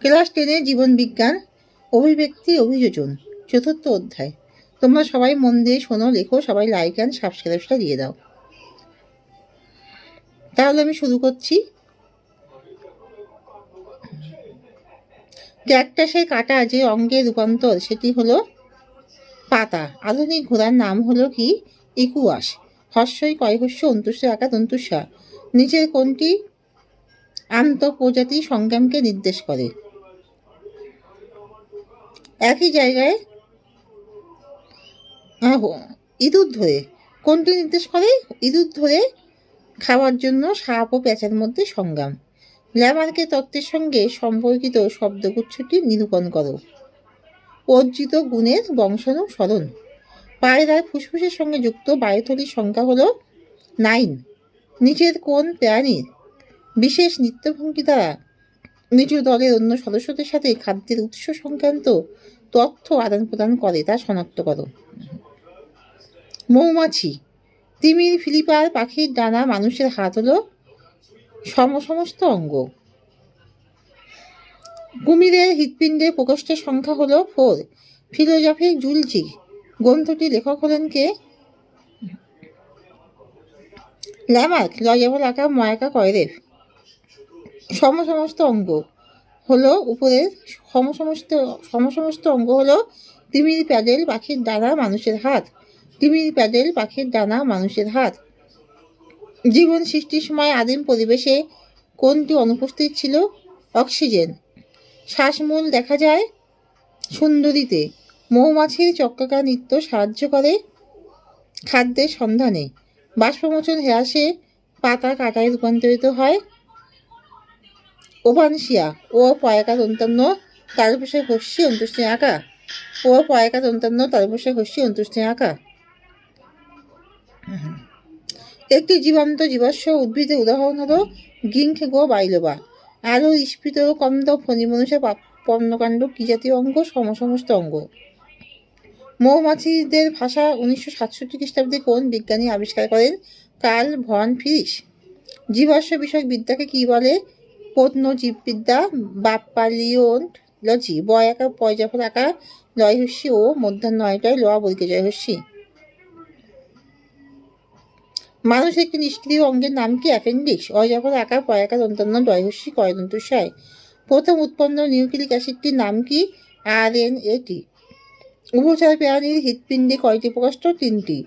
Class 10 জীবন বিজ্ঞান, অভিব্যক্তি অভিযোজন, 4th অধ্যায়। তোমরা সবাই মন দিয়ে শোনো, লেখো, সবাই লাইক অ্যান্ড সাবস্ক্রাইবটা দিয়ে দাও। তাহলে আমি শুরু করছি। ক্যাকটাসের কাটা যে অঙ্গের রূপান্তর সেটি হলো পাতা। আধুনিক ঘোড়ার নাম হলো কি? ইকুয়াস। হর্ষই কয়হস্য অন্তুষ্য আকার অন্তুষা। নিচের কোনটি আন্তঃপ্রজাতি সংগ্রামকে নির্দেশ করে? একই জায়গায় ইঁদুর ধরে কোনটি নির্দেশ করে? ইঁদুর ধরে খাওয়ার জন্য সাপ ও প্যাঁচার মধ্যে সংগ্রাম। ল্যামার্কের তত্ত্বের সঙ্গে সম্পর্কিত শব্দগুচ্ছটি নিরূপণ করো। অর্জিত গুণের বংশানুসরণ। পায়রার ফুসফুসের সঙ্গে যুক্ত বায়ুথলির সংখ্যা হলো 9। নিচের কোন প্রাণীর বিশেষ নৃত্যভঙ্গি দ্বারা নিজ দলের অন্য সদস্যদের সাথে খাদ্যের উৎস সংক্রান্ত তথ্য আদান প্রদান করে তা শনাক্ত করো। মৌমাছি। তিমির, ফিলিপার, পাখির ডানা, মানুষের হাত হলো সমস্ত অঙ্গ। কুমিরের হৃৎপিণ্ডের প্রকোষ্ঠের সংখ্যা হলো 4। ফিলোজফিক জুলজি গ্রন্থটি লেখক হলেন কে? ল্যামার্ক। লজাবল আঁকা ময়াকা কয়রেফ। সমস্ত অঙ্গ হলো উপরের সমস্ত অঙ্গ হলো তিমির, প্যাডেল, পাখির ডানা, মানুষের হাত। তিমির, প্যাডেল, পাখির ডানা, মানুষের হাত। জীবন সৃষ্টির সময় আদিম পরিবেশে কোনটি অনুপস্থিত ছিল? অক্সিজেন। শ্বাসমূল দেখা যায় সুন্দরীতে। মৌমাছির চক্রাকার নৃত্য সাহায্য করে খাদ্যের সন্ধানে। বাষ্পমোচন হ্রাসে পাতা কাটায় রূপান্তরিত হয়। ওভানশিয়া ও পয়াকা দন্তান্ন তালবসে হস্যি অন্তুষ্টি আঁকা। ও পয়াকা দন্তান্ন তালবসে হস্যি অন্তুষ্টি আঁকা। একটি জীবান্ত জীবাশ্ম উদ্ভিদের উদাহরণ হলো গিংখেগো বাইলোবা। আলো স্ফীত কন্দ ফণিমনুষে পর্ণকাণ্ড কি জাতীয় অঙ্গ? সমস্ত অঙ্গ। মৌমাছিদের ভাষা 1967 খ্রিস্টাব্দে কোন বিজ্ঞানী আবিষ্কার করেন? Karl von Frisch. জীবাশ্ম বিষয়ক বিদ্যাকে কি বলে? প্রত্নজীববিদ্যা বা প্যালিওন্টোলজি। বয় আঁকা পয়জাফল আঁকা লয়হস্যি ও মধ্যাহ্নয়টায় লোয়া বলকে জয়হস্যি। মানুষ একটি নিষ্ক্রিয় অঙ্গের নাম কি? অ্যাপেন্ডিক্স। অজাফল আঁকা পয়াকা দন্তান্ন ডয়হস্যি কয়দন্তস্বয়। প্রথম উৎপন্ন নিউক্লিক অ্যাসিডটির নাম কি? RNA। উভচর প্রাণীর হৃৎপিণ্ডে কয়টি প্রকোষ্ঠ? 3টি।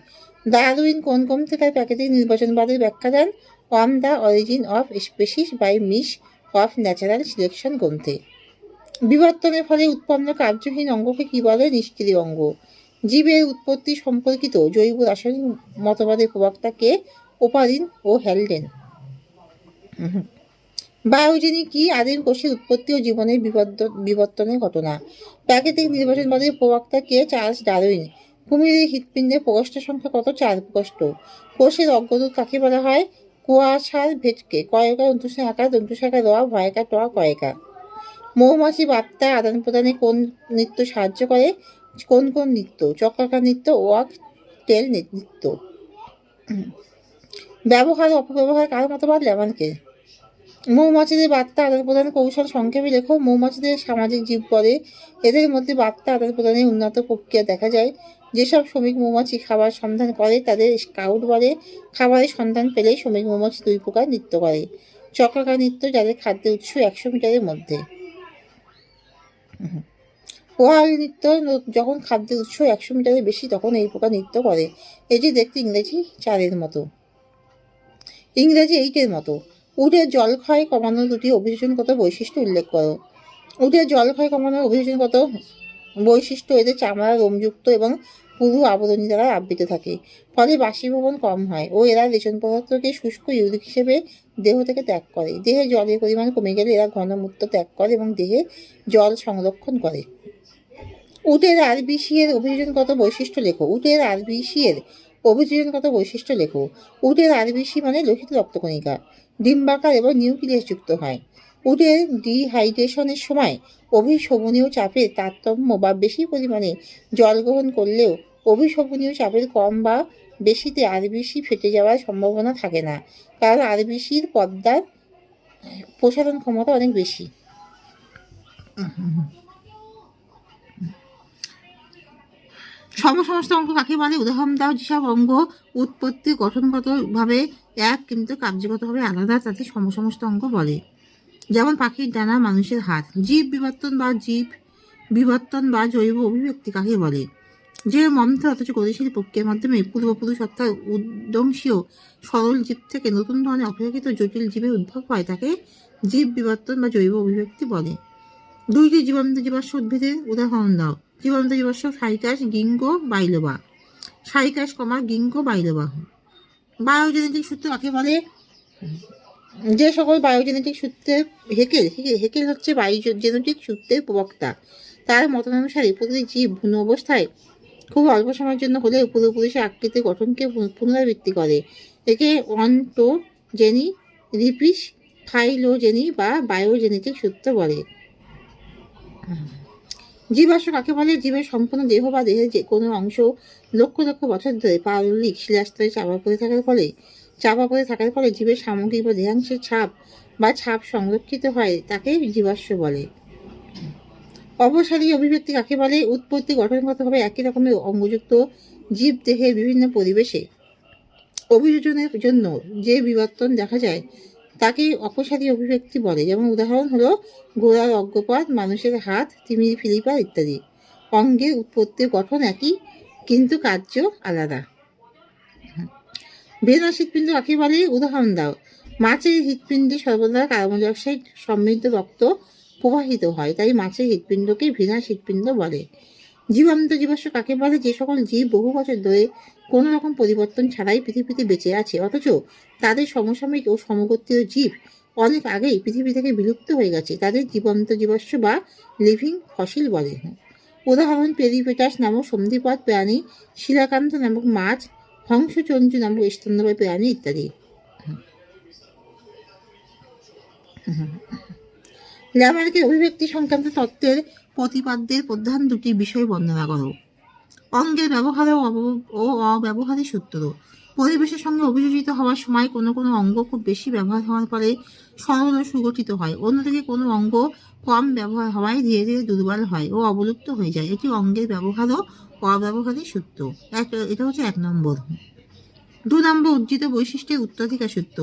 ডারউইন কোন গ্রন্থে তার প্রাকৃতিক নির্বাচনবাদের ব্যাখ্যা দেন? On the origin of species by means of natural selection গ্রন্থে। বিবর্তনের ফলে উৎপন্ন কার্যহীন অঙ্গকে কি বলে? নিষ্ক্রিয় অঙ্গ। জীবের উৎপত্তি সম্পর্কিত জৈব রাসায়নিক মতবাদের প্রবক্তা কে? ওপারিন ও হ্যালডেন। বায়োজেনি কি? আদিম কোষের উৎপত্তি ও জীবনের বিবর্তনের ঘটনা। প্রাকৃতিক নির্বাচনবাদের প্রবক্তা কে? Charles Darwin. কুমিরের হৃৎপিণ্ডের প্রকোষ্ঠের সংখ্যা কত? 4 প্রকোষ্ঠ। কোষের অগ্রদূত কাকে বলা হয়? কুয়াশার ভেটকে। কয়কা অন্তুষে আঁকা দন্তুশাখা রোয়া ভয়কা টোয়া কয়কা। মৌমাছি বার্তা আদান প্রদানে কোন নৃত্য সাহায্য করে? কোন নৃত্য? চক্রাকার নৃত্য, ওয়াক টেল নৃত্য। ব্যবহার ও অপব্যবহার কার মতবাদ? ল্যামার্কে। মৌমাছিদের বার্তা আদান প্রদান কৌশল সংক্ষেপে লেখো। মৌমাছিদের সামাজিক জীব বলে। এদের মধ্যে বার্তা আদান প্রদানের উন্নত প্রক্রিয়া দেখা যায়। যেসব শ্রমিক মৌমাছি খাবার সন্ধান করে তাদের স্কাউট বলে। খাবারের সন্ধান পেলেই শ্রমিক মৌমাছি 2 প্রকার নৃত্য করে। চক্রাকার নৃত্য, যাদের খাদ্যের উৎস 100 মিটারের মধ্যে। ওয়াল নৃত্য, যখন খাদ্যের উৎস 100 মিটারের বেশি তখন এই প্রকার নৃত্য করে। এটি দেখতে ইংরেজি 4-এর মতো, ইংরেজি 8-এর মতো। উটের জলক্ষয় কমানোর 2টি অভিযোজনগত বৈশিষ্ট্য উল্লেখ করো। উটের জলক্ষয় কমানোর অভিযোজনগত বৈশিষ্ট্য এদের চামড়া রোমযুক্ত এবং পুরু আবরণী দ্বারা আবৃত থাকে, ফলে বাষ্পীভবন কম হয় ও এরা রেচন পদার্থকে শুষ্ক ইউরিক হিসেবে দেহ থেকে ত্যাগ করে। দেহে জলের পরিমাণ কমে গেলে এরা ঘনমূত্র ত্যাগ করে এবং দেহে জল সংরক্ষণ করে। উটের আরবিসি এর অভিযোজনগত বৈশিষ্ট্য লেখো। উটের আরবিসি এর অভিযোজনগত বৈশিষ্ট্য লেখো। উটের আরবিসি মানে লোহিত রক্তকণিকা, ডিম্বাকার এবং নিউক্লিয়াস যুক্ত হয়। উটের ডিহাইড্রেশনের সময় অভিশোভনীয় চাপের তারতম্য বা বেশি পরিমাণে জল গ্রহণ করলেও অভিশোভনীয় চাপের কম বা বেশিতে আরবিসি ফেটে যাওয়ার সম্ভাবনা থাকে না, কারণ আরবিসির পর্দার প্রসারণ ক্ষমতা অনেক বেশি। সমসমস্ত অঙ্ক কাকে বলে? উদাহরণ দাও। যেসব অঙ্গ উৎপত্তি গঠনগতভাবে এক কিন্তু কার্যগতভাবে আলাদা তাতে সমসমস্ত অঙ্ক বলে। যেমন পাখির ডানা, মানুষের হাত। জীব বিবর্তন বা জৈব অভিব্যক্তি কাকে বলে? যে মন্ত্র অথচ গতিশীল প্রক্রিয়ার মাধ্যমে পূর্বপুরুষ অর্থাৎ উদ্বংশীয় সরল জীব থেকে নতুন ধরনের অপেক্ষাকৃত জটিল জীবের উদ্ভব হয় তাকে জীব বিবর্তন বা জৈব অভিব্যক্তি বলে। দুইটি জীবাশ্ম জীবাশ্ম উদ্ভিদের উদাহরণ দাও। জীবাশ্ম জীবাশ্ম cycas, ginkgo, biloba. Cycas, ginkgo, biloba. Biogenetic সূত্র কাকে বলে? যে সকল বায়োজেনেটিক সূত্রের হেকেল হচ্ছে বায়োজেনেটিক সূত্রের প্রবক্তা। তার মতানুসারে প্রতিটি জীব ভ্রূণ অবস্থায় খুব অল্প সময়ের জন্য হলেও পূর্বপুরুষের আকৃতি গঠনকে পুনরাবৃত্তি করে। একে অন্টোজেনি, রিপিস, ফাইলোজেনি বা বায়োজেনেটিক সূত্র বলে। জীবাশ্ম কাকে বলে? জীবের সম্পূর্ণ দেহ বা দেহের যে কোনো অংশ লক্ষ লক্ষ বছর ধরে পাললিক শিলাস্তরে চাপা পড়ে থাকার ফলে জীবের সামগ্রিক বা দেহাংশের ছাপ সংরক্ষিত হয় তাকে জীবাশ্ম বলে। অবসারী অভিব্যক্তি কাকে বলে? উৎপত্তি গঠনগতভাবে একই রকমের অঙ্গযুক্ত জীব দেহের বিভিন্ন পরিবেশে অভিযোজনের জন্য যে বিবর্তন দেখা যায় তাকে অপসারী অভিব্যক্তি বলে। যেমন উদাহরণ হলো ঘোড়ার অগ্রপথ, মানুষের হাত, তিমির ফিলিপার ইত্যাদি। অঙ্গের উৎপত্তি গঠন একই কিন্তু কার্য আলাদা। ভেনাস হৃৎপিণ্ড কাকে বলে? উদাহরণ দাও। মাছের হৃৎপিণ্ডে সর্বদা কার্বন ডাইঅক্সাইড সমৃদ্ধ রক্ত প্রবাহিত হয়, তাই মাছের হৃৎপিণ্ডকে ভেনাস হৃৎপিণ্ড বলে। জীবাশ্ম কাকে বলে? যে সকল জীব বহু বছর ধরে কোনো রকম পরিবর্তন ছাড়াই পৃথিবীতে বেঁচে আছে অথচ তাদের সমসাময়িক ও সমগোত্রীয় জীব অনেক আগেই পৃথিবী থেকে বিলুপ্ত হয়ে গেছে তাদের জীবাশ্ম বা লিভিং ফসিল বলে। উদাহরণ পেরিপেটাস নামক সন্ধিপদ প্রাণী, শিলাকান্ত নামক মাছ, হংসচঞ্চু নামক স্তন্যপায়ী প্রাণী ইত্যাদি। ল্যামার্কের অভিব্যক্তি সংক্রান্ত তত্ত্বের প্রতিপাদ্যের প্রধান দুটি বিষয় বর্ণনা করো। অঙ্গের ব্যবহার ও অব্যবহারের সূত্র। পরিবেশের সঙ্গে অভিযোজিত হওয়ার সময় কোনো কোনো অঙ্গ খুব বেশি ব্যবহার হওয়ার ফলে সরল ও সুগঠিত হয়, অন্যদিকে কোনো অঙ্গ কম ব্যবহার হওয়ায় ধীরে ধীরে দুর্বল হয় ও অবলুপ্ত হয়ে যায়। এটি অঙ্গের ব্যবহার ও অব্যবহারের সূত্র। এটা হচ্ছে 1 নম্বর। 2 নম্বর অর্জিত বৈশিষ্ট্যের উত্তরাধিকার সূত্র।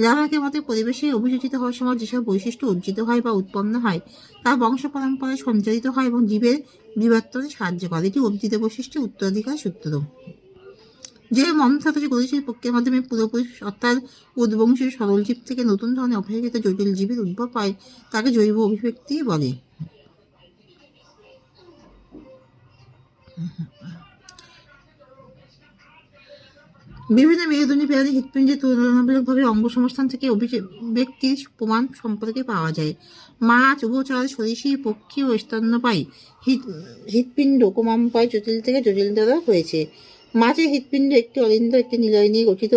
ল্যামার্কের মতে পরিবেশে অভিযোজিত হওয়ার সময় যেসব বৈশিষ্ট্য অর্জিত হয় বা উৎপন্ন হয় তা বংশ পরম্পরায় সঞ্চারিত হয় এবং জীবের বিবর্তনে সাহায্য করে। এটি অর্জিত বৈশিষ্ট্যের উত্তরাধিকার সূত্র। যে মন্ত্রী গতিশীল প্রক্রিয়ার মাধ্যমে পুরোপুরি অর্থাৎ উদ্বংশীয় সরল জীব থেকে নতুন ধরনের অপেক্ষাকৃত জটিল জীবের উদ্ভব হয় তাকে জৈব অভিব্যক্তি বলে। বিভিন্ন মেরুদণ্ডী প্রাণী হৃৎপিণ্ডের তুলনামূলকভাবে অঙ্গ সংস্থান থেকে অভিব্যক্তির প্রমাণ সম্পর্কে পাওয়া যায়। মাছ, উভচর, সরীসৃপ, পক্ষী ও স্তন্যপায়ী হৃৎপিণ্ড ক্রমান্বয়ে জটিল থেকে জটিলতর হয়েছে। মাছের হৃৎপিণ্ড একটি অলিন্দ একটি নিলয় নিয়ে গঠিত।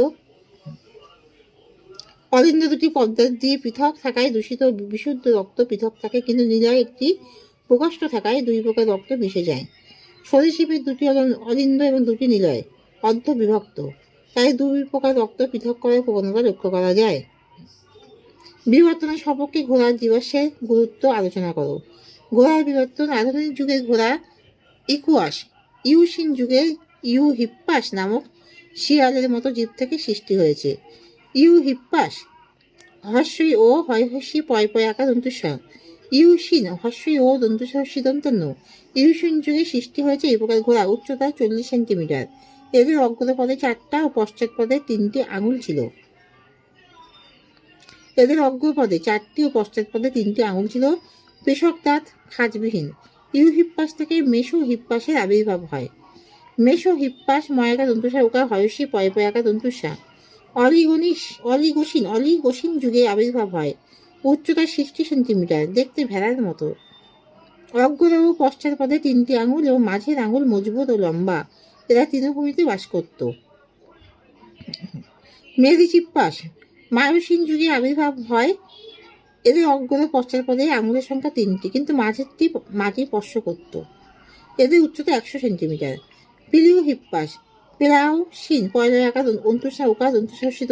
অলিন্দ দুটি পর্দা দিয়ে পৃথক থাকায় দূষিত বিশুদ্ধ রক্ত পৃথক থাকে, কিন্তু নিলয় একটি প্রকোষ্ঠ থাকায় 2 প্রকার রক্ত মিশে যায়। সরীসৃপের 2টি অলিন্দ এবং 2টি নিলয় অর্ধ বিভক্ত, তাই 2 প্রকার রক্ত পৃথক করার প্রবণতা লক্ষ্য করা যায়। বিবর্তনের সপক্ষে ঘোড়ার জীবাশ্মের গুরুত্ব আলোচনা করো। ঘোড়ার বিবর্তন। আধুনিক যুগের ঘোড়া ইকুয়াস ইউসিন যুগের ইউহিপ্পাস নামক শিয়ালের মতো জীব থেকে সৃষ্টি হয়েছে। ইউহিপ্পাস হস্যই ও হয়হস্যি পয় পয় আকার দন্তুস্ব। ইউসিন হস্যই ও দন্তুস্বস্যি দন্তন্য। ইউসিন যুগে সৃষ্টি হয়েছে এই প্রকার ঘোড়া। উচ্চতা 40 সেন্টিমিটার। এদের অগ্রপদে 4টা ও পশ্চাৎপদে 3টি আঙুল ছিল। এদের অগ্রপদে 4টি ও পশ্চাৎপদে 3টি আঙুল ছিল। পেশক দাঁত খাঁজবিহীন। ইউহিপ্পাস থেকে মেসো হিপ্পাসের আবির্ভাব হয়। মেসো হিপ্পাস ময়াকা দন্তুসা উকার হয়সী পয় পয়াকা দন্তুসা। অলিগোসিন যুগে আবির্ভাব হয়। উচ্চতা 60 সেন্টিমিটার, দেখতে ভেড়ার মতো। অগ্র ও পশ্চাৎপদে 3টি আঙুল এবং মাঝের আঙুল মজবুত ও লম্বা। এরা তৃণভূমিতে বাস করত। মেরিচিপ্পাস মায়োসিন যুগে আবির্ভাব হয়। এদের অগ্র পশ্চাৎপদে আঙুলের সংখ্যা 3টি, কিন্তু মাঝেরটি মাটি স্পর্শ করত। এদের উচ্চতা 100 সেন্টিমিটার। পিলিওহিপ্পাস পেলাউসিন পয়লা আকার অন্তুষা উকার দন্তুসাহসী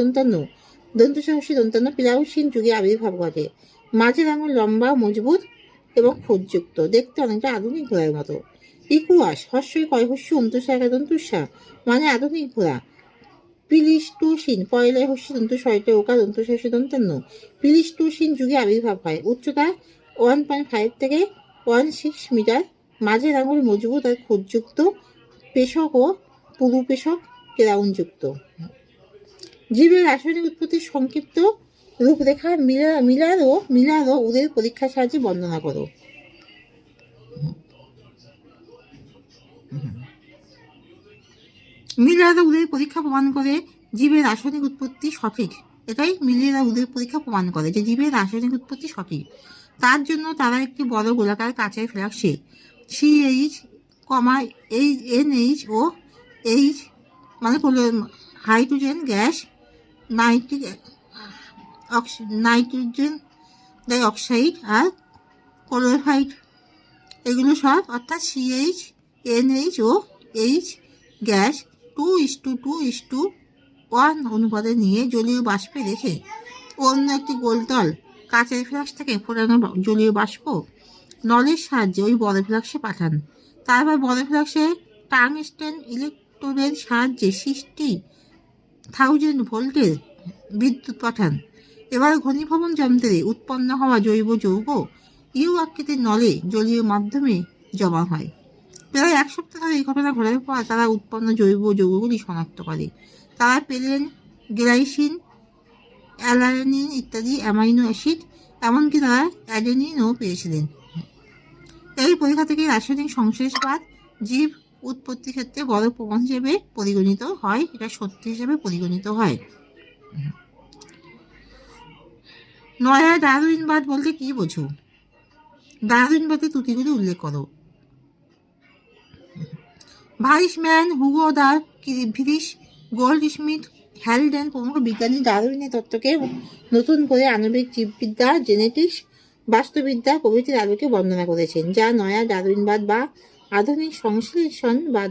দন্তান্ন পিলাউসিন যুগে আবির্ভাব ঘটে। মাঝের আঙুল লম্বা মজবুত এবং খুঁতযুক্ত, দেখতে অনেকটা আধুনিক ঘোড়ার মতো। ইকুয়াস হর্ষই কয়হস্য অন্তুষা একাদন্তুষা মানে আধুনিক ঘোড়া। প্লিস্টোসিন পয়লায় হস্য দন্ত ছয়টা ওকার দন্তশাসী দন্তান্ন। প্লিস্টোসিন যুগে আবির্ভাব হয়। উচ্চতা 1.5 থেকে 1.6 মিটার। মাঝের আঙুল মজবুত আর খুঁতযুক্ত, পেশক ও পুরুপেশক কেরাউনযুক্ত। জীবের রাসায়নিক উৎপত্তির সংক্ষিপ্ত রূপরেখা মিলার ও উদের পরীক্ষার সাহায্যে বর্ণনা করো। মিলার ও উদের পরীক্ষা প্রমাণ করে জীবের রাসায়নিক উৎপত্তি সঠিক। এটাই মিলিয়ে উদের পরীক্ষা প্রমাণ করে যে জীবের রাসায়নিক উৎপত্তি সঠিক। তার জন্য তারা একটি বড় গোলাকার কাচের ফ্লাস্কে CH, NH ও H মানে হাইড্রোজেন গ্যাস, নাইট্রোজেন ডাইঅক্সাইড আর ক্লোরাইড এগুলো সব অর্থাৎ CH, NH ও H গ্যাস 2:2:1 অনুপাতে নিয়ে জলীয় বাষ্পে রেখে অন্য একটি গোলতল কাচের ফ্লাস্ক থেকে ফোটানো জলীয় বাষ্প নলের সাহায্যে ওই বড় ফ্লাস্কে পাঠান। তারপর বড় ফ্লাস্কে টাংস্টেন ইলেকট্রোডের সাহায্যে 60,000 ভোল্টের বিদ্যুৎ পাঠান। এবার ঘনীভবন যন্ত্রে উৎপন্ন হওয়া জৈব যৌগ ইউ আকৃতির নলে জলীয় মাধ্যমে জমা হয়। প্রায় 1 সপ্তাহ ধরে এই ঘটনা ঘটার পর তারা উৎপন্ন জৈব যৌগগুলি শনাক্ত করে। তারা পেলেন গ্লাইসিন, অ্যালানিন ইত্যাদি অ্যামাইনো অ্যাসিড, এমনকি তারা অ্যাডেনিনও পেয়েছিলেন। এই পরীক্ষা থেকে রাসায়নিক সংশ্লেষবাদ জীব উৎপত্তির ক্ষেত্রে বড় প্রমাণ হিসেবে পরিগণিত হয়, এটা সত্যি হিসেবে পরিগণিত হয়। নয়া ডারউইনবাদ বলতে কি বোঝো? ডারউইনবাদের ত্রুটিগুলি উল্লেখ করো। ভাইসম্যান, হুগো দা ভিরিস, গোল্ডস্মিথ, হ্যালডেন প্রমুখ বিজ্ঞানী ডারউইনের তত্ত্বকে নতুন করে আণবিক জীববিদ্যা, জেনেটিক্স, বাস্তুবিদ্যা প্রভৃতির আলোকে বর্ণনা করেছেন, যা নয়া ডারউইনবাদ বা আধুনিক সংশ্লেষণবাদ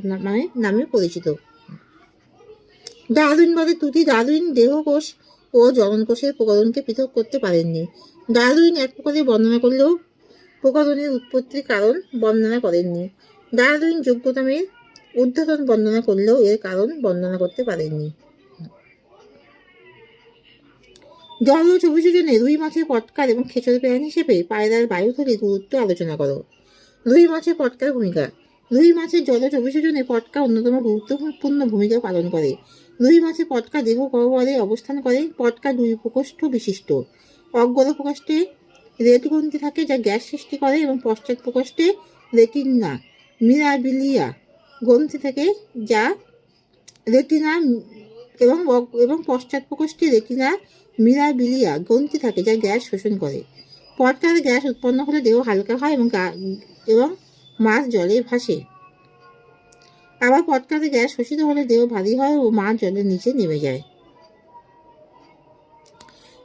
নামে পরিচিত। ডারউইনবাদের ত্রুটি: ডারউইন দেহকোষ ও জননকোষের প্রকরণকে পৃথক করতে পারেননি। ডারউইন এক প্রকারে বর্ণনা করলেও প্রকরণের উৎপত্তির কারণ বর্ণনা করেননি। ডারউইন যোগ্যতামের উদ্ধারণ বর্ণনা করলেও এর কারণ বর্ণনা করতে পারেননি। জলজ অভিযোজনে রুই মাছের পটকার এবং খেচর প্রাণী হিসেবে পায়রার বায়ুথলির গুরুত্ব আলোচনা করো। রুই মাছের পটকার ভূমিকা: রুই মাছের জলজ অভিযোজনে পটকা অন্যতম গুরুত্বপূর্ণ ভূমিকা পালন করে। রুই মাছের পটকা দেহ গহ্বরে অবস্থান করে। পটকা 2 প্রকোষ্ঠ বিশিষ্ট। অগ্র প্রকোষ্ঠে রেটগ্রন্থি থাকে যা গ্যাস সৃষ্টি করে এবং পশ্চাৎ প্রকোষ্ঠে রেটিনা মিরাবিলিয়া গ্রন্থি থেকে যা রেটিনা এবং পশ্চাৎ প্রকোষ্ঠে রেটিনা মিরাবিলিয়া গ্রন্থি থাকে যা গ্যাস শোষণ করে। পটকার গ্যাস উৎপন্ন হলে দেহ হালকা হয় এবং মাছ জলে ভাসে। আবার পটকাতে গ্যাস শোষিত হলে দেহ ভারী হয় ও মাছ জলের নিচে নেমে যায়।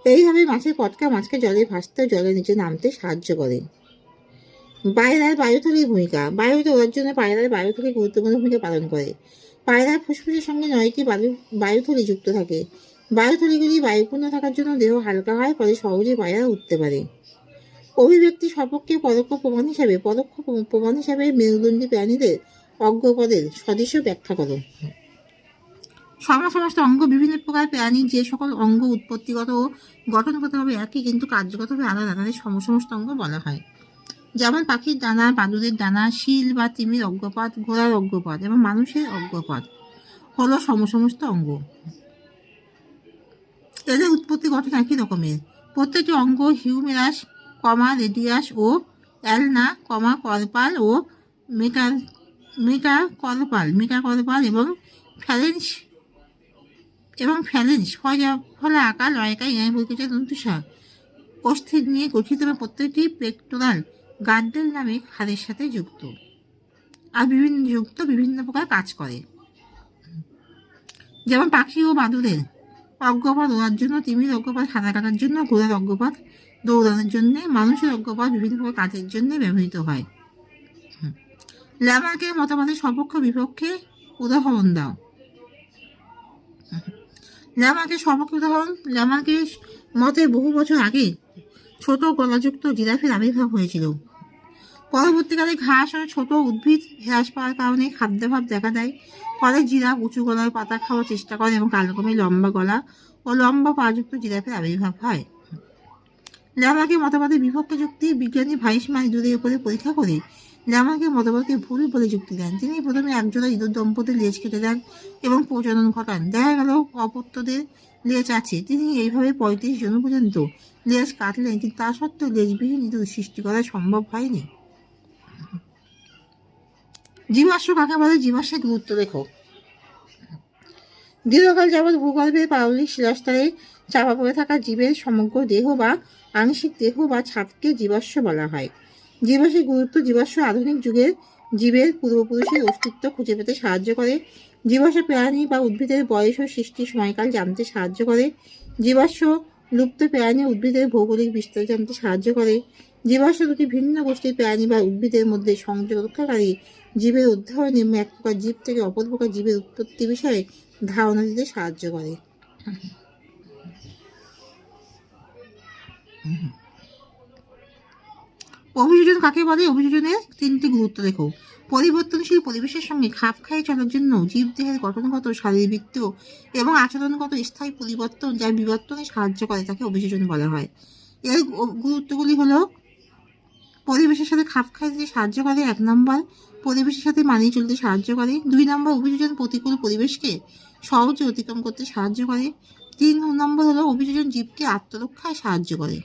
এইভাবে মাছের পটকা মাছকে জলে ভাসতে ও জলের নিচে নামতে সাহায্য করে। পায়রার বায়ুথলির ভূমিকা: বায়ুতে ওড়ার জন্য পায়রার বায়ুথলি গুরুত্বপূর্ণ ভূমিকা পালন করে। পায়রার ফুসফুসের সঙ্গে 9টি বায়ুথলি যুক্ত থাকে। বায়ুথলিগুলি বায়ুপূর্ণ থাকার জন্য দেহ হালকা হয়, ফলে সহজে পায়রা উঠতে পারে। অভিব্যক্তি সপক্ষে পরোক্ষ প্রমাণ হিসাবে মেরুদণ্ডী প্রাণীদের অগ্রপদের সদৃশ ব্যাখ্যা করো। সমস্ত অঙ্গ: বিভিন্ন প্রকার প্রাণীর যে সকল অঙ্গ উৎপত্তিগত ও গঠনগতভাবে একই কিন্তু কার্যগতভাবে আলাদা তাদের সমস্ত অঙ্গ বলা হয়। যেমন পাখির ডানা, বাদুড়ের ডানা, শিল বা তিমির অগ্রপাত, ঘোড়ার অগ্রপাত এবং মানুষের অগ্রপাত হলো সমস্ত অঙ্গ। এদের উৎপত্তি গঠন একই রকমের। প্রত্যেকটি অঙ্গ হিউমেরাস, রেডিয়াস ও অ্যালনা, কর্পাল ও মেটাকর্পাল এবং ফ্যালেন্স ফলে আকার লয়কায় ন্যায়বৈকৃত তন্তুসা অস্থি নিয়ে গঠিত এবং প্রত্যেকটি পেক্টোরাল গার্ডেল নামে হাড়ের সাথে যুক্ত আর বিভিন্ন প্রকার কাজ করে। যেমন পাখি ও বাদুড়ের অগ্রপাত ওড়ার জন্য, তিমির অগ্রপাত সাঁতার কাটার জন্য, ঘোড়ার অগ্রপাত দৌড়ানোর জন্য, মানুষের অগ্রপাত বিভিন্ন প্রকার কাজের জন্য ব্যবহৃত হয়। ল্যামার্কের মতবাদের সপক্ষ বিপক্ষে উদাহরণ দাও। ল্যামার্কের সপক্ষে উদাহরণ: ল্যামার্কের মতে বহু বছর আগে ছোট গলাযুক্ত জিরাফের আবির্ভাব হয়েছিল। পরবর্তীকালে ঘাস ও ছোট উদ্ভিদ হ্রাস পাওয়ার কারণে খাদ্যাভাব দেখা দেয়। ফলে জিরাফ উঁচু গলায় পাতা খাওয়ার চেষ্টা করে এবং কালক্রমে লম্বা গলা ও লম্বা পাযুক্ত জিরাফের আবির্ভাব হয়। ল্যামার্কের মতবাদের বিপক্ষে যুক্তি বিজ্ঞানী ভাইসম্যান ইঁদুরের উপরে পরীক্ষা করে ল্যামার্কের মতবাদকে ভুল বলে যুক্তি দেন। তিনি প্রথমে একজোড়া ইঁদুর দম্পতির লেজ কেটে দেন এবং প্রজনন ঘটান। দেখা গেল অপত্যদের লেজ আছে। তিনি এইভাবে 35 জন পর্যন্ত লেজ কাটলেন, কিন্তু তা সত্ত্বেও লেজবিহীন ইঁদুর সৃষ্টি করা সম্ভব হয়নি। জীবাশ্ম কাকে বলে? জীবাশ্মের গুরুত্ব দেখো। দীর্ঘকাল যাবৎ ভূগর্ভে পাললিক শিলাস্তরে চাপা পড়ে থাকা জীবের সমগ্র দেহ বা আংশিক দেহ বা ছাদকে জীবাশ্ম বলা হয়। জীবাশ্মের গুরুত্ব: জীবাশ্ম আধুনিক যুগের জীবের পূর্বপুরুষের অস্তিত্ব খুঁজে পেতে সাহায্য করে। জীবাশ্ম প্রাণী বা উদ্ভিদের বয়স ও সৃষ্টির সময়কাল জানতে সাহায্য করে। জীবাশ্ম লুপ্ত প্রাণী উদ্ভিদের ভৌগোলিক বিস্তার জানতে সাহায্য করে। জীবাশ্ম দুটি ভিন্ন গোষ্ঠীর প্রাণী বা উদ্ভিদের মধ্যে সংযোগ রক্ষাকারী জীবের অধ্যয়নে এক প্রকার জীব থেকে অপর প্রকার জীবের উৎপত্তি বিষয়ে ধারণা দিতে সাহায্য করে। অভিযোজন কাকে বলে? অভিযোজনের 3টি গুরুত্ব দেখো। পরিবর্তনশীল পরিবেশের সঙ্গে খাপ খাইয়ে চলার জন্য জীবদেহের গঠনগত, শারীরবৃত্তীয় এবং আচরণগত স্থায়ী পরিবর্তন যা বিবর্তনে সাহায্য করে তাকে অভিযোজন বলা হয়। এর গুরুত্বগুলি হলো: পরিবেশের সাথে খাপ খাইতে সাহায্য করে, 1 নম্বর পরিবেশের সাথে মানিয়ে চলতে সাহায্য করে, 2 নম্বর অভিযোজন প্রতিকূল পরিবেশকে সহজে অতিক্রম করতে সাহায্য করে, 3 নম্বর হলো অভিযোজন জীবকে আত্মরক্ষায় সাহায্য করে।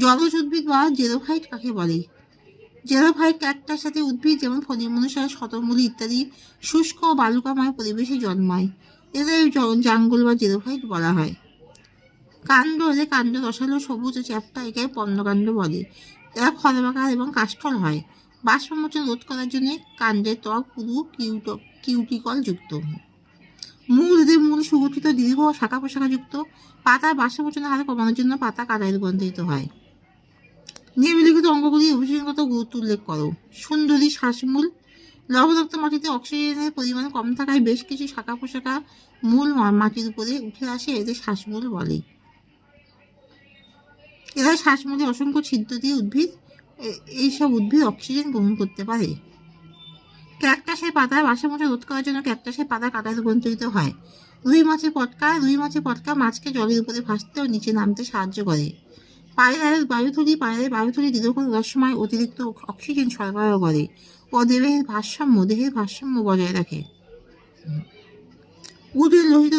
জলজ উদ্ভিদ বা জেরোফাইট কাকে বলে? জেরোফাইট ক্যাকটাস সাথে উদ্ভিদ যেমন ফণিমনুষা, শতমূলী ইত্যাদি শুষ্ক ও বালুকাময় পরিবেশে জন্মায়। এদের জাঙ্গল বা জেরোফাইট বলা হয়। কাণ্ড হলে কাণ্ড রসালো, সবুজ ও চ্যাপ্টা, একে পর্ণকাণ্ড বলে। এরা খর্বাকার এবং কাষ্ঠল হয়। বাষ্পমোচন রোধ করার জন্য কাণ্ডের ত্বক পুরু কিউটিকল যুক্ত। মূল সুগঠিত, দীর্ঘ ও শাখা প্রশাখাযুক্ত। পাতার বাষ্পমোচনের হার কমানোর জন্য পাতা কাদায় রূপান্তরিত হয়। নিম্নলিখিত অঙ্গগুলি অভিযোজনগত গুরুত্ব উল্লেখ করো। সুন্দরী শ্বাসমূল। লবণাক্ত মাটিতে অক্সিজেনের পরিমাণ কম থাকায় বেশ কিছু শাখা প্রশাখা মূল মাটির উপরে উঠে আসে, এদের শ্বাসমূল বলে। এরা শ্বাসমূলে অসংখ্য ছিদ্র দিয়ে এইসব উদ্ভিদ অক্সিজেন গ্রহণ করতে পারে। ক্যাকটাসের পাতা বাষ্পমোচন রোধ করার জন্য ক্যাকটাসের পাতা কাদায় রূপান্তরিত হয়। রুই মাছের পটকা মাছকে জলের উপরে ভাসতে ও নিচে নামতে সাহায্য করে। পায়রার বায়ুথলি দীর্ঘক্ষণ রহস্যময় অতিরিক্ত অক্সিজেন সরবরাহ করে ও দেহের ভারসাম্য বজায় রাখে। উটের লোহিত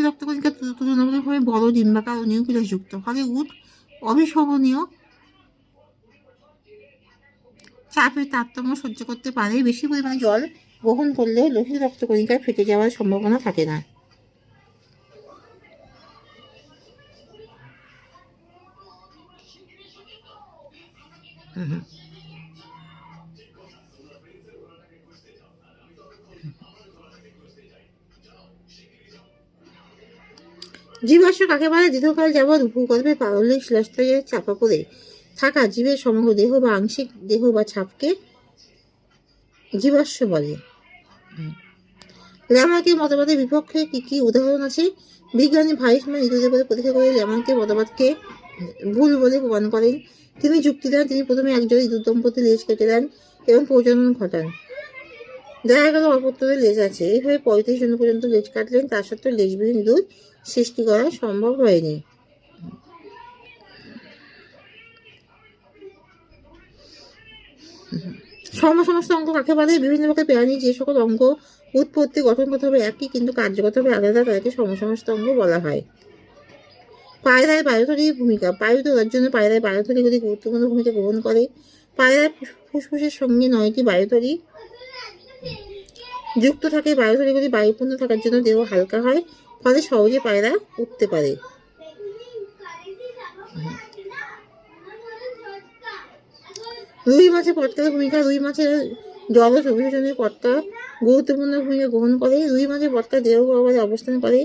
রক্তকণিকা তুলনামূলকভাবে বড়, ডিম্বাকার ও নিউক্লিয়াস যুক্ত। ফলে উট অভিশমনীয় চাপের তারতম্য সহ্য করতে পারে। বেশি পরিমাণে জল গ্রহণ করলে লোহিত রক্তকণিকায় ফেটে যাওয়ার সম্ভাবনা থাকে না। জীবাশ্ম কাকে বলে? দীর্ঘকাল যাবৎ ভূগর্ভে পাললিক শিলাস্তরে চাপা পড়ে থাকা জীবের সমগ্র দেহ বা আংশিক দেহ বা ছাপকে জীবাশ্ম বলে। ল্যামার্কের মতবাদের বিপক্ষে কি কি উদাহরণ আছে? বিজ্ঞানী ভাইসম্যান ইঁদুরের উপরে পরীক্ষা করে ল্যামার্কের মতবাদকে ভুল বলে প্রমাণ করেন। তিনি যুক্তি দেন, তিনি প্রথমে একজোড়া ইঁদুর দম্পতির লেজ কেটে দেন এবং প্রজনন ঘটান। দেখা গেল অপত্যদের লেজ আছে। এইভাবে 35 জন পর্যন্ত লেজ কাটলেন, তা সত্ত্বেও লেজবিহীন ইঁদুর সৃষ্টি করা সম্ভব হয়নি। সমস্ত অঙ্গ কাকে বলে? বিভিন্ন প্রকার প্রাণী যে সকল অঙ্গ উৎপত্তি গঠনগতভাবে একই কিন্তু কার্যগতভাবে আলাদা তাকে সমস্ত অঙ্গ বলা হয়। পায়রায় বায়ুথলির ভূমিকা। বায়ু তোলার জন্য পায়রায় বায়ুথলিগুলি গুরুত্বপূর্ণ ভূমিকা গ্রহণ করে। পায়রার ফুসফুসের সঙ্গে 9টি বায়ুথলি যুক্ত থাকে। বায়ুথলিগুলি বায়ুপূর্ণ থাকার জন্য দেহ হালকা হয়, ফলে সহজে পায়রা উঠতে পারে। রুই মাছের পটকার ভূমিকা। রুই মাছের জলজ অভিযোজনে পটকা গুরুত্বপূর্ণ ভূমিকা গ্রহণ করে। রুই মাছের পটকা দেহ গহ্বরে অবস্থান করে।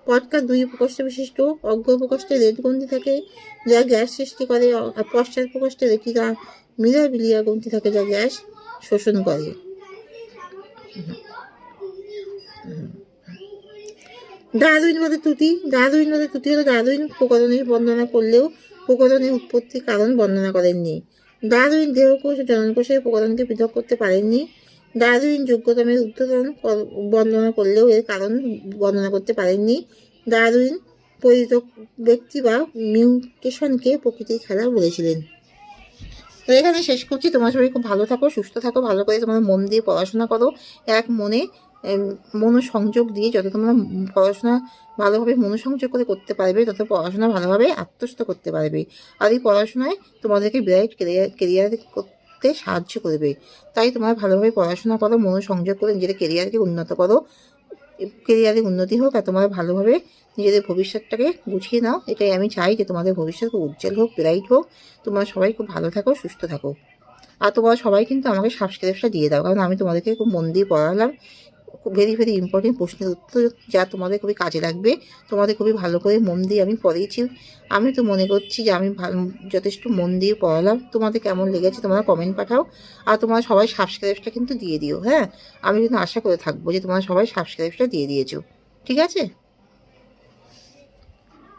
পটকার 2 প্রকোষ্ঠ বিশিষ্ট অগ্র প্রকোষ্ঠে রেড গ্রন্থি থাকে যা গ্যাস সৃষ্টি করে, আর পশ্চাৎ প্রকোষ্ঠে রেটিকা মিরাবিলিয়া গ্রন্থি থাকে যা গ্যাস শোষণ করে। ডারউইনবাদের ত্রুটি হলো ডারউইন প্রকরণের বর্ণনা করলেও প্রকটনের উৎপত্তির কারণ বর্ণনা করেননি। ডারউইন দেহকোষ ও জননকোষের প্রকটনকে পৃথক করতে পারেননি। ডারউইন যোগ্যতমের উত্তরণ বর্ণনা করলেও এর কারণ বর্ণনা করতে পারেননি। ডারউইন পরিতক ব্যক্তি বা মিউটেশনকে প্রকৃতির খেলা বলেছিলেন। তো এখানে শেষ করছি। তোমার সবাই খুব ভালো থাকো, সুস্থ থাকো, ভালো করে তোমরা মন দিয়ে পড়াশোনা করো, এক মনে মনোসংযোগ দিয়ে যত তোমরা পড়াশোনা ভালোভাবে মনোসংযোগ করে করতে পারবে তত পড়াশোনা ভালোভাবে আত্মস্থ করতে পারবে। আর এই পড়াশোনায় তোমাদেরকে ব্রাইট কেরিয়ার করতে সাহায্য করবে। তাই তোমরা ভালোভাবে পড়াশোনা করো, মনোসংযোগ করে নিজেদের কেরিয়ারকে উন্নত করো, কেরিয়ারে উন্নতি হোক, আর তোমরা ভালোভাবে নিজেদের ভবিষ্যৎটাকে গুছিয়ে নাও। এটাই আমি চাই যে তোমাদের ভবিষ্যৎ খুব উজ্জ্বল হোক, ব্রাইট হোক। তোমরা সবাই খুব ভালো থাকো, সুস্থ থাকো। আর তোমরা সবাই কিন্তু আমাকে সাবস্ক্রাইবটা দিয়ে দাও, কারণ আমি তোমাদেরকে খুব মন দিয়ে পড়ালাম। খুব ভেরি ভেরি ইম্পর্টেন্ট প্রশ্নের উত্তর, যা তোমাদের খুবই কাজে লাগবে। তোমাদের খুবই ভালো করে মন দিয়ে আমি পড়িয়েছি। আমি তো মনে করছি যে আমি যথেষ্ট মন দিয়ে পড়ালাম। তোমাদের কেমন লেগেছে তোমরা কমেন্ট পাঠাও। আর তোমরা সবাই সাবস্ক্রাইবটা কিন্তু দিয়ে দিও। হ্যাঁ, আমি কিন্তু আশা করে থাকবো যে তোমরা সবাই সাবস্ক্রাইবটা দিয়ে দিয়েছো। ঠিক আছে।